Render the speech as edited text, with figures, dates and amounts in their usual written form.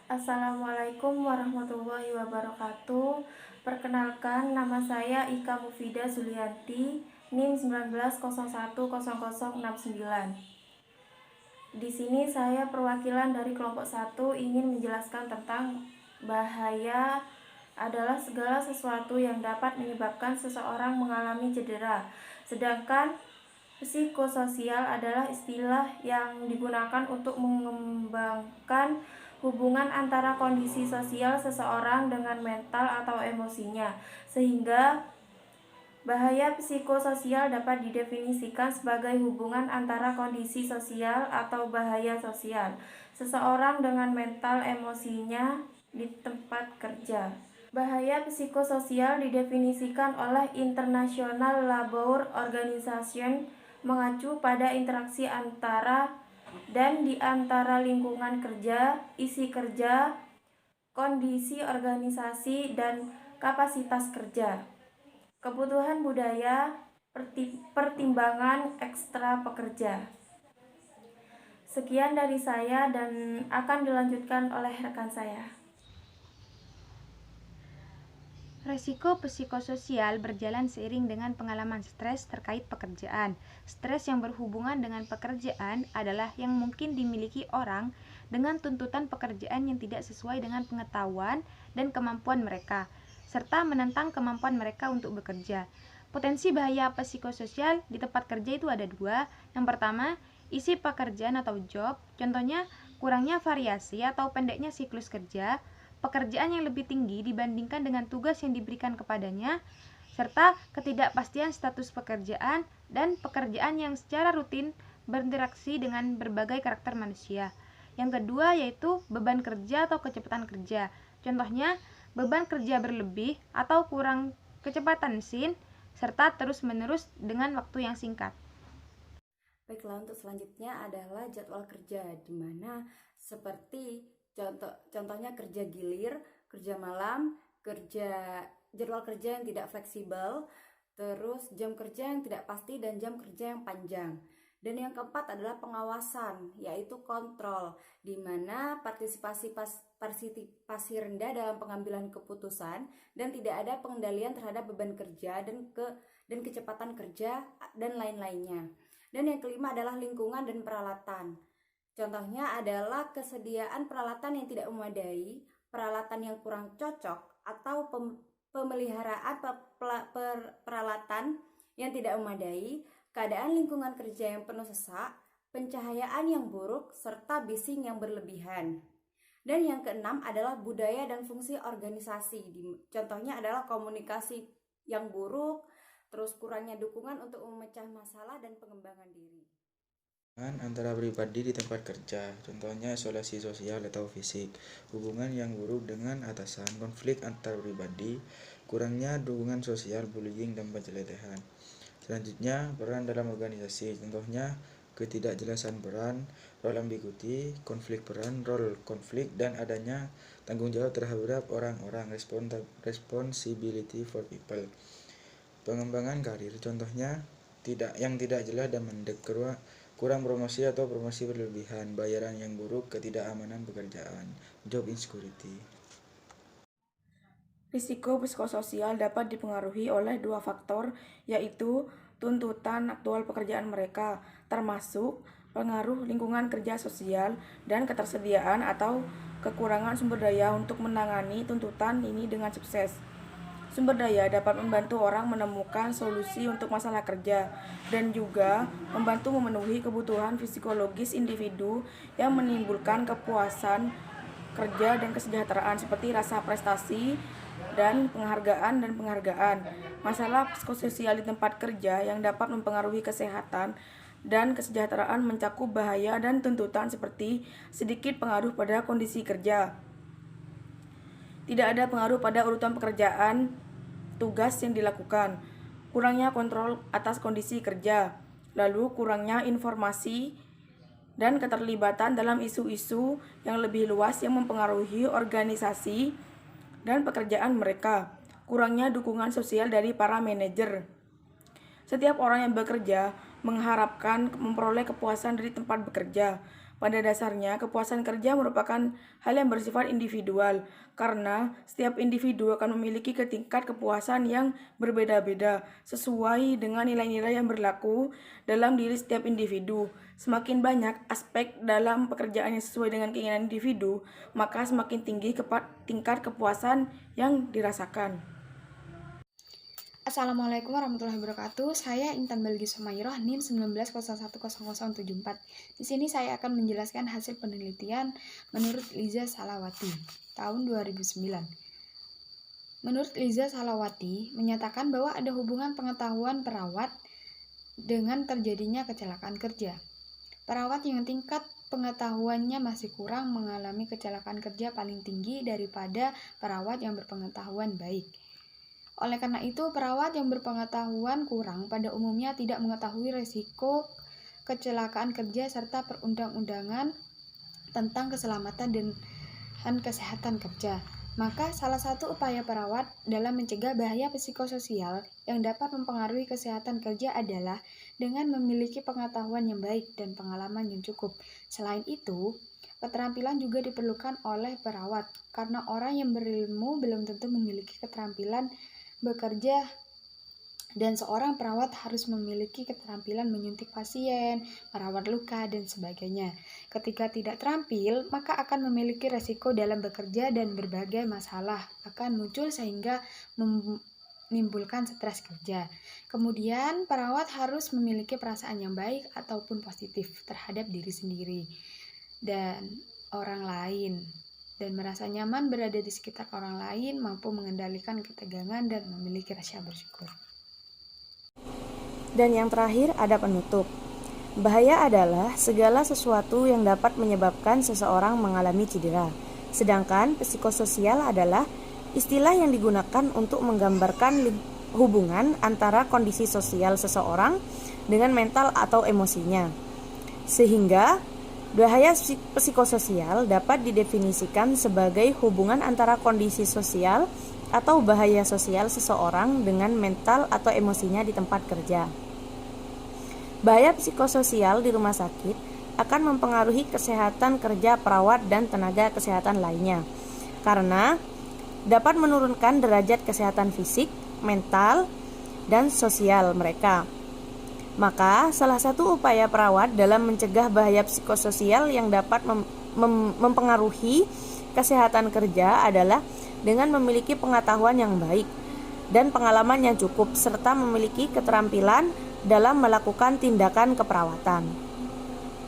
Assalamualaikum warahmatullahi wabarakatuh. Perkenalkan, nama saya Ika Mufida Zulianti, NIM 19010069. Di sini saya perwakilan dari kelompok 1 ingin menjelaskan tentang bahaya adalah segala sesuatu yang dapat menyebabkan seseorang mengalami cedera. Sedangkan psikososial adalah istilah yang digunakan untuk mengembangkan hubungan antara kondisi sosial seseorang dengan mental atau emosinya, sehingga bahaya psikososial dapat didefinisikan sebagai hubungan antara kondisi sosial atau bahaya sosial seseorang dengan mental emosinya di tempat kerja. Bahaya psikososial didefinisikan oleh International Labour Organization mengacu pada interaksi antara dan di antara lingkungan kerja, isi kerja, kondisi organisasi, dan kapasitas kerja. Kebutuhan budaya, pertimbangan ekstra pekerja. Sekian dari saya dan akan dilanjutkan oleh rekan saya. Resiko psikososial berjalan seiring dengan pengalaman stres terkait pekerjaan. Stres yang berhubungan dengan pekerjaan adalah yang mungkin dimiliki orang dengan tuntutan pekerjaan yang tidak sesuai dengan pengetahuan dan kemampuan mereka, serta menentang kemampuan mereka untuk bekerja. Potensi bahaya psikososial di tempat kerja itu ada dua. Yang pertama, isi pekerjaan atau job, contohnya kurangnya variasi atau pendeknya siklus kerja, pekerjaan yang lebih tinggi dibandingkan dengan tugas yang diberikan kepadanya, serta ketidakpastian status pekerjaan dan pekerjaan yang secara rutin berinteraksi dengan berbagai karakter manusia. Yang kedua yaitu beban kerja atau kecepatan kerja. Contohnya, beban kerja berlebih atau kurang kecepatan mesin, serta terus-menerus dengan waktu yang singkat. Baiklah, untuk selanjutnya adalah jadwal kerja, di mana seperti contohnya kerja gilir, kerja malam, jadwal kerja yang tidak fleksibel, terus jam kerja yang tidak pasti dan jam kerja yang panjang. Dan yang keempat adalah pengawasan, yaitu kontrol, di mana partisipasi rendah dalam pengambilan keputusan dan tidak ada pengendalian terhadap beban kerja dan kecepatan kerja dan lain-lainnya. Dan yang kelima adalah lingkungan dan peralatan. Contohnya adalah kesediaan peralatan yang tidak memadai, peralatan yang kurang cocok, atau pemeliharaan peralatan yang tidak memadai, keadaan lingkungan kerja yang penuh sesak, pencahayaan yang buruk, serta bising yang berlebihan. Dan yang keenam adalah budaya dan fungsi organisasi. Contohnya adalah komunikasi yang buruk, terus kurangnya dukungan untuk memecah masalah dan pengembangan diri. Antara pribadi di tempat kerja, contohnya isolasi sosial atau fisik, hubungan yang buruk dengan atasan, konflik antar pribadi, kurangnya dukungan sosial, bullying, dan penceletehan. Selanjutnya, peran dalam organisasi, contohnya ketidakjelasan peran, role ambiguity, konflik peran, role konflik, dan adanya tanggung jawab terhadap orang-orang, responsibility for people. Pengembangan karir, contohnya yang tidak jelas dan mendek, kurang promosi atau promosi berlebihan, bayaran yang buruk, ketidakamanan pekerjaan, job insecurity. Risiko psikososial dapat dipengaruhi oleh dua faktor, yaitu tuntutan aktual pekerjaan mereka, termasuk pengaruh lingkungan kerja sosial dan ketersediaan atau kekurangan sumber daya untuk menangani tuntutan ini dengan sukses. Sumber daya dapat membantu orang menemukan solusi untuk masalah kerja dan juga membantu memenuhi kebutuhan psikologis individu yang menimbulkan kepuasan kerja dan kesejahteraan seperti rasa prestasi dan penghargaan. Masalah psikososial di tempat kerja yang dapat mempengaruhi kesehatan dan kesejahteraan mencakup bahaya dan tuntutan seperti sedikit pengaruh pada kondisi kerja, tidak ada pengaruh pada urutan pekerjaan, tugas yang dilakukan, kurangnya kontrol atas kondisi kerja, lalu kurangnya informasi dan keterlibatan dalam isu-isu yang lebih luas yang mempengaruhi organisasi dan pekerjaan mereka, kurangnya dukungan sosial dari para manajer. Setiap orang yang bekerja mengharapkan memperoleh kepuasan dari tempat bekerja, Pada dasarnya, kepuasan kerja merupakan hal yang bersifat individual, karena setiap individu akan memiliki tingkat kepuasan yang berbeda-beda, sesuai dengan nilai-nilai yang berlaku dalam diri setiap individu. Semakin banyak aspek dalam pekerjaan yang sesuai dengan keinginan individu, maka semakin tinggi tingkat kepuasan yang dirasakan. Assalamualaikum warahmatullahi wabarakatuh. Saya Intan Balgi Somayroh, NIM 19010074. Di sini saya akan menjelaskan hasil penelitian menurut Liza Salawati tahun 2009. Menurut Liza Salawati menyatakan bahwa ada hubungan pengetahuan perawat dengan terjadinya kecelakaan kerja. Perawat yang tingkat pengetahuannya masih kurang mengalami kecelakaan kerja paling tinggi daripada perawat yang berpengetahuan baik. Oleh karena itu, perawat yang berpengetahuan kurang pada umumnya tidak mengetahui risiko kecelakaan kerja serta perundang-undangan tentang keselamatan dan kesehatan kerja. Maka, salah satu upaya perawat dalam mencegah bahaya psikososial yang dapat mempengaruhi kesehatan kerja adalah dengan memiliki pengetahuan yang baik dan pengalaman yang cukup. Selain itu, keterampilan juga diperlukan oleh perawat, karena orang yang berilmu belum tentu memiliki keterampilan bekerja, dan seorang perawat harus memiliki keterampilan menyuntik pasien, merawat luka, dan sebagainya. Ketika tidak terampil, maka akan memiliki resiko dalam bekerja dan berbagai masalah akan muncul sehingga menimbulkan stres kerja. Kemudian, perawat harus memiliki perasaan yang baik ataupun positif terhadap diri sendiri dan orang lain, dan merasa nyaman berada di sekitar orang lain, mampu mengendalikan ketegangan dan memiliki rasa bersyukur. Dan yang terakhir ada penutup. Bahaya adalah segala sesuatu yang dapat menyebabkan seseorang mengalami cedera. Sedangkan psikososial adalah istilah yang digunakan untuk menggambarkan hubungan antara kondisi sosial seseorang dengan mental atau emosinya. Sehingga bahaya psikososial dapat didefinisikan sebagai hubungan antara kondisi sosial atau bahaya sosial seseorang dengan mental atau emosinya di tempat kerja. Bahaya psikososial di rumah sakit akan mempengaruhi kesehatan kerja perawat dan tenaga kesehatan lainnya, karena dapat menurunkan derajat kesehatan fisik, mental, dan sosial mereka. Maka, salah satu upaya perawat dalam mencegah bahaya psikososial yang dapat mempengaruhi kesehatan kerja adalah dengan memiliki pengetahuan yang baik dan pengalaman yang cukup, serta memiliki keterampilan dalam melakukan tindakan keperawatan.